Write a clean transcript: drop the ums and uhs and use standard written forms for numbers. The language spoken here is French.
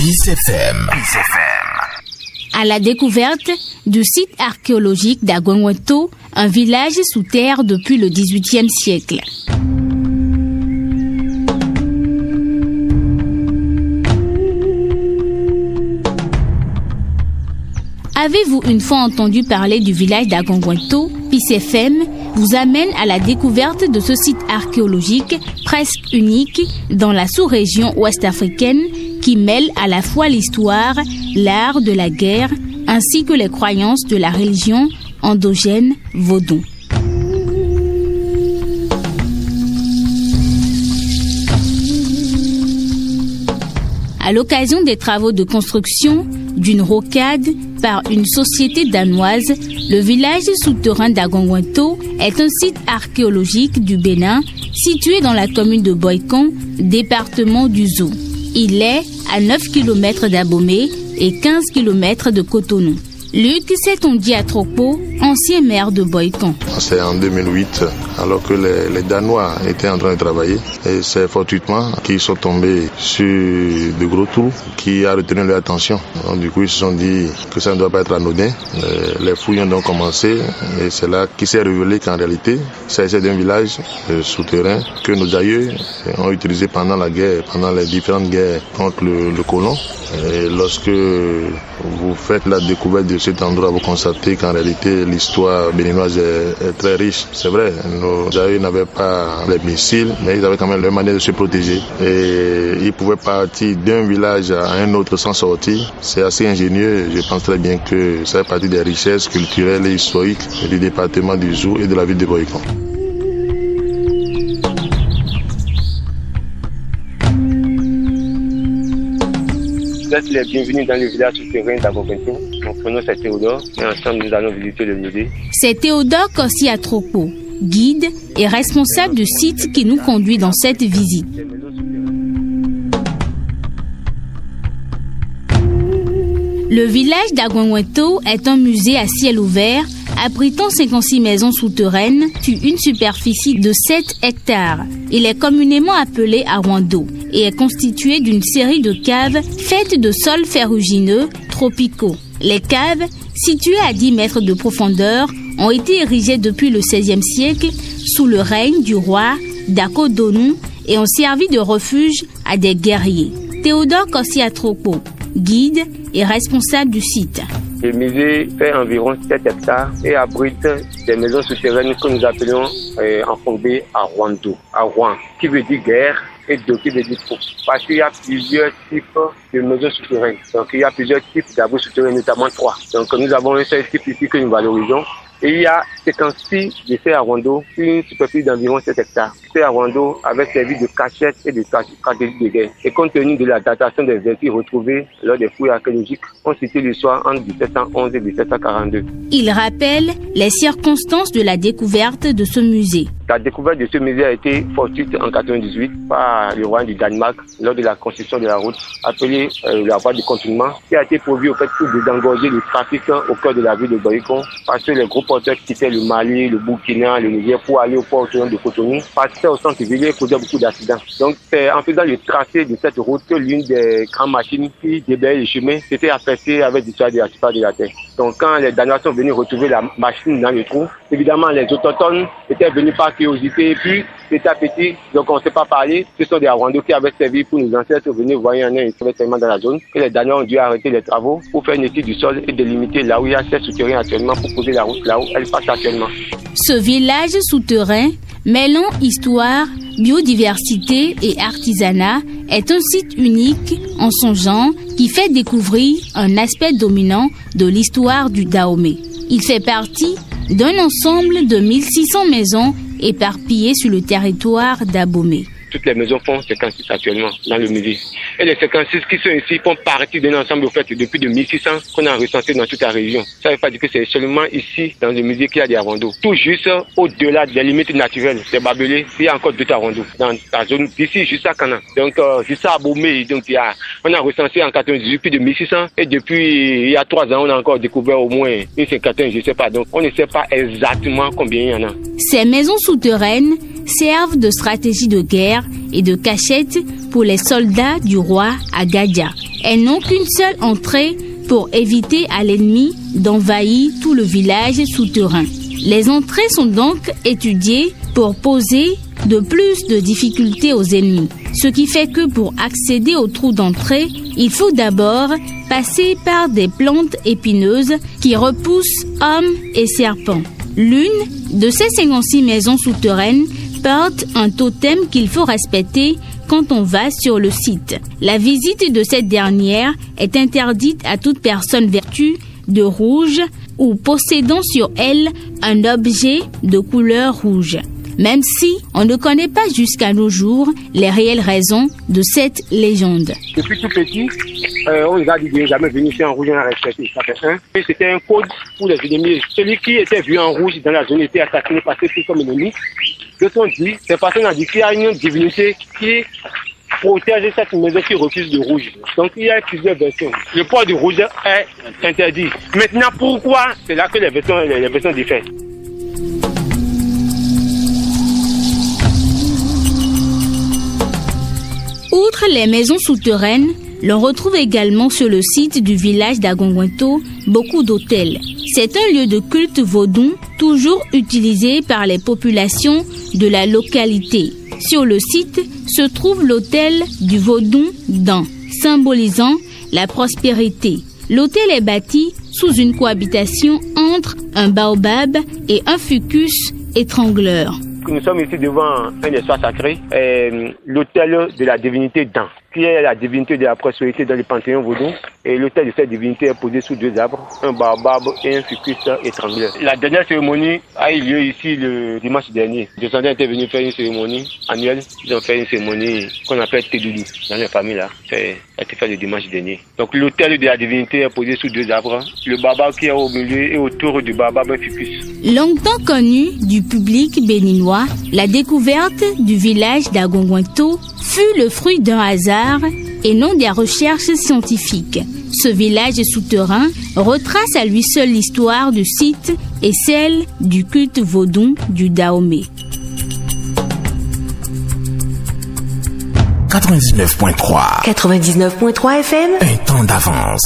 Peace FM. À la découverte du site archéologique d'Agwengweto, un village sous terre depuis le XVIIIe siècle. Avez-vous une fois entendu parler du village d'Agwengweto? Peace FM vous amène à la découverte de ce site archéologique presque unique dans la sous-région ouest-africaine qui mêle à la fois l'histoire, l'art de la guerre ainsi que les croyances de la religion endogène vaudou. À l'occasion des travaux de construction d'une rocade par une société danoise, le village souterrain d'Agwengweto est un site archéologique du Bénin situé dans la commune de Boikon, département du Zou. Il est à 9 km d'Abomey et 15 km de Cotonou. Luc Setonji Atrokpo, ancien maire de Boikon. C'est en 2008, alors que les Danois étaient en train de travailler. Et c'est fortuitement qu'ils sont tombés sur de gros trous qui a retenu leur attention. Donc, du coup, ils se sont dit que ça ne doit pas être anodin. Les fouilles ont donc commencé et c'est là qu'il s'est révélé qu'en réalité, c'est d'un village souterrain que nos aïeux ont utilisé pendant la guerre, pendant les différentes guerres contre le colon. Et lorsque vous faites la découverte de cet endroit, vous constatez qu'en réalité, l'histoire béninoise est très riche. C'est vrai, nos aïeux n'avaient pas les missiles, mais ils avaient quand même leur manière de se protéger. Et ils pouvaient partir d'un village à un autre sans sortir. C'est assez ingénieux. Je pense très bien que ça fait partie des richesses culturelles et historiques du département du Zou et de la ville de Boikon. Vous êtes les bienvenus dans le village souterrain d'Agwengweto. Mon prénom c'est Théodore et ensemble nous allons visiter le musée. C'est Théodore Kossi Atrokpo, guide et responsable du site qui nous conduit dans cette visite. Le village d'Agwengweto est un musée à ciel ouvert abritant 56 maisons souterraines sur une superficie de 7 hectares. Il est communément appelé Arwando et est constitué d'une série de caves faites de sols ferrugineux tropicaux. Les caves, situées à 10 mètres de profondeur, ont été érigées depuis le XVIe siècle sous le règne du roi Dakodonou et ont servi de refuge à des guerriers. Théodore Kossi Atrokpo, guide et responsable du site. Le musée fait environ 7 hectares et abrite des maisons souterraines que nous appelons en fondé Arwando, Arwan, qui veut dire guerre, et Do qui veut dire faux. Parce qu'il y a plusieurs types de maisons souterraines. Donc il y a plusieurs types d'abris souterrains, notamment 3. Donc nous avons un seul type ici que nous valorisons. Et il y a 56 de ces Arwando sur une superficie d'environ 7 hectares. Ces Arwando avaient servi de cachette et de stratégie de guerre. Et compte tenu de la datation des vestiges retrouvés lors des fouilles archéologiques, on situe l'histoire entre 1711 et 1742. Il rappelle les circonstances de la découverte de ce musée. La découverte de ce musée a été fortuite en 1998 par le roi du Danemark lors de la construction de la route appelée la voie du contournement, qui a été prévue au fait pour désengorger le trafic au cœur de la ville de Boikon, parce que les gros porteurs quittaient le Mali, le Burkina, le Niger pour aller au port autonome de Cotonou, passaient au centre-ville et causaient beaucoup d'accidents. Donc c'est en faisant le tracé de cette route que l'une des grandes machines qui déballaient le chemin s'était affaissée avec du soleil de la surface de la terre. Donc quand les Danois sont venus retrouver la machine dans le trou, évidemment les autochtones étaient venus par curiosité et puis petit à petit, donc on ne sait pas parler, ce sont des Arwando qui avaient servi pour nos ancêtres venir voir un tellement dans la zone que les Danois ont dû arrêter les travaux pour faire une étude du sol et délimiter là où il y a ces souterrains actuellement pour poser la route là où elle passe actuellement. Ce village souterrain, mêlant histoire, biodiversité et artisanat, est un site unique en son genre qui fait découvrir un aspect dominant de l'histoire du Dahomey. Il fait partie d'un ensemble de 1600 maisons éparpillées sur le territoire d'Abomey. Toutes les maisons font 56 actuellement dans le musée. Et les 56 qui sont ici font partie d'un ensemble fait depuis 1600 qu'on a recensé dans toute la région. Ça ne veut pas dire que c'est seulement ici dans le musée qu'il y a des Arwando. Tout juste au-delà des limites naturelles des Barbelés, il y a encore d'autres Arwando dans la zone d'ici jusqu'à Canan. Donc jusqu'à Abomey, donc on a recensé en 98 plus de 1600 et depuis il y a 3 ans on a encore découvert au moins une cinquantaine, je ne sais pas. Donc on ne sait pas exactement combien il y en a. Ces maisons souterraines servent de stratégie de guerre et de cachette pour les soldats du roi Agadia. Elles n'ont qu'une seule entrée pour éviter à l'ennemi d'envahir tout le village souterrain. Les entrées sont donc étudiées pour poser de plus de difficultés aux ennemis. Ce qui fait que pour accéder au trou d'entrée, il faut d'abord passer par des plantes épineuses qui repoussent hommes et serpents. L'une de ces 56 maisons souterraines porte un totem qu'il faut respecter quand on va sur le site. La visite de cette dernière est interdite à toute personne vêtue de rouge ou possédant sur elle un objet de couleur rouge. Même si on ne connaît pas jusqu'à nos jours les réelles raisons de cette légende. Depuis tout petit, on nous a dit de jamais venir ici en rouge, on a respecté. Ça fait un. Et c'était un code pour les ennemis. Celui qui était vu en rouge dans la zone était assassiné, passé plus comme ennemi. D'autres ont dit, c'est parce qu'on a dit qu'il y a une divinité qui protège cette maison qui refuse le rouge. Donc il y a plusieurs versions. Le port du rouge est interdit. Maintenant, pourquoi? C'est là que les versions diffèrent. Outre les maisons souterraines, l'on retrouve également sur le site du village d'Agongwento beaucoup d'hôtels. C'est un lieu de culte vaudou toujours utilisé par les populations de la localité. Sur le site se trouve l'hôtel du Vaudou Dan, symbolisant la prospérité. L'hôtel est bâti sous une cohabitation entre un baobab et un fucus étrangleur. Nous sommes ici devant un espace sacré, l'hôtel de la divinité Dan, qui est la divinité de la prospérité dans le panthéon vaudou. Et l'hôtel de cette divinité est posé sous 2 arbres, un baobab et un fucus étrangleur. La dernière cérémonie a eu lieu ici le dimanche dernier. Les descendants étaient venus faire une cérémonie annuelle. Ils ont fait une cérémonie qu'on appelle Tedoulou dans les familles là. Ça a été fait le dimanche dernier. Donc l'hôtel de la divinité est posé sous 2 arbres. Le baobab qui est au milieu et autour du baobab un fucus. Longtemps connu du public béninois, la découverte du village d'Agongwento fut le fruit d'un hasard et non des recherches scientifiques. Ce village souterrain retrace à lui seul l'histoire du site et celle du culte vaudou du Dahomey. 99.3 FM. Un temps d'avance.